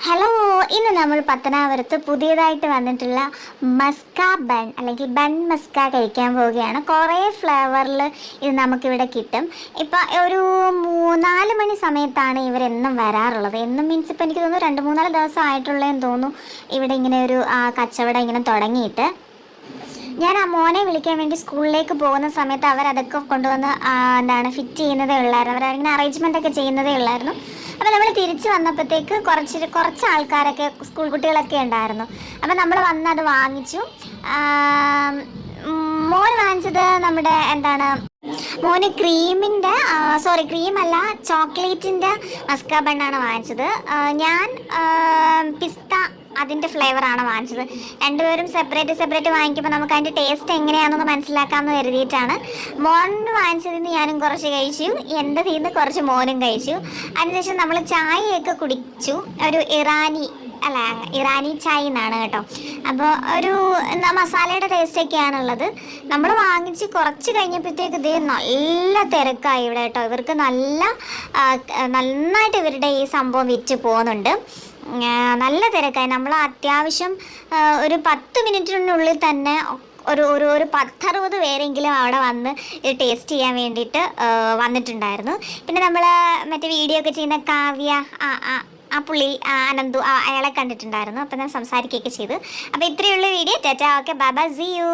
Hello, ഇന്ന് നമ്മൾ പത്തനാപുരത്ത് പുതിയതായിട്ട് വന്നിട്ടുള്ള മസ്ക ബൺ അല്ലെങ്കിൽ ബൺ മസ്ക കഴിക്കാൻ പോവുകയാണ്. കുറേ ഫ്ലേവറിൽ ഇത് നമുക്കിവിടെ കിട്ടും. ഇപ്പം ഒരു 3-4 മണി സമയത്താണ് ഇവരെന്നും വരാറുള്ളത്. എന്നും മീൻസ് ഇപ്പം എനിക്ക് തോന്നുന്നു 2-3 ദിവസം ആയിട്ടുള്ളതെന്ന് തോന്നുന്നു ഇവിടെ ഇങ്ങനെ ഒരു കച്ചവടം ഇങ്ങനെ തുടങ്ങിയിട്ട്. ഞാൻ ആ മോനെ വിളിക്കാൻ വേണ്ടി സ്കൂളിലേക്ക് പോകുന്ന സമയത്ത് അവരതൊക്കെ കൊണ്ടുവന്ന് ഫിറ്റ് ചെയ്യുന്നതേ ഉള്ളായിരുന്നു. അവരങ്ങനെ അറേഞ്ച്മെൻ്റ് ഒക്കെ ചെയ്യുന്നതേ ഉള്ളായിരുന്നു. അപ്പോൾ നമ്മൾ തിരിച്ച് വന്നപ്പോഴത്തേക്ക് കുറച്ച് ആൾക്കാരൊക്കെ സ്കൂൾ കുട്ടികളൊക്കെ ഉണ്ടായിരുന്നു. അപ്പോൾ നമ്മൾ വന്ന് അത് വാങ്ങിച്ചു. മോൻ വാങ്ങിച്ചത് നമ്മുടെ മോന് ക്രീമല്ല, ചോക്ലേറ്റിൻ്റെ മസ്ക ബണ്ണാണ് വാങ്ങിച്ചത്. ഞാൻ പിസ്ത അതിൻ്റെ ഫ്ലേവറാണ് വാങ്ങിച്ചത്. രണ്ടുപേരും സെപ്പറേറ്റ് വാങ്ങിക്കുമ്പോൾ നമുക്ക് അതിൻ്റെ ടേസ്റ്റ് എങ്ങനെയാണെന്ന് മനസ്സിലാക്കാമെന്ന് കരുതിയിട്ടാണ്. മോൻ വാങ്ങിച്ചതിൽ നിന്ന് ഞാനും കുറച്ച് കഴിച്ചു, എൻ്റെ നിന്ന് കുറച്ച് മോനും കഴിച്ചു. അതിനുശേഷം നമ്മൾ ചായയൊക്കെ കുടിച്ചു. ഒരു ഇറാനി ചായ എന്നാണ് കേട്ടോ. അപ്പോൾ ഒരു മസാലയുടെ ടേസ്റ്റൊക്കെയാണുള്ളത്. നമ്മൾ വാങ്ങിച്ച് കുറച്ച് കഴിഞ്ഞപ്പോഴത്തേക്ക് ഇത് നല്ല തിരക്കായി ഇവിടെ കേട്ടോ. ഇവർക്ക് നന്നായിട്ട് ഇവരുടെ ഈ സംഭവം വിറ്റ് പോകുന്നുണ്ട്. നല്ല തിരക്കായി. നമ്മൾ അത്യാവശ്യം ഒരു 10 മിനിറ്റിനുള്ളിൽ തന്നെ ഒരു 10-60 പേരെങ്കിലും അവിടെ വന്ന് ഇത് ടേസ്റ്റ് ചെയ്യാൻ വേണ്ടിയിട്ട് വന്നിട്ടുണ്ടായിരുന്നു. പിന്നെ നമ്മൾ മറ്റേ വീഡിയോ ഒക്കെ ചെയ്യുന്ന കാവ്യ, ആ പുള്ളി അനന്തു, അയാളെ കണ്ടിട്ടുണ്ടായിരുന്നു. അപ്പം ഞാൻ സംസാരിക്കുകയൊക്കെ ചെയ്തു. അപ്പോൾ ഇത്രയുള്ള video. Tata, okay, bye bye, see U.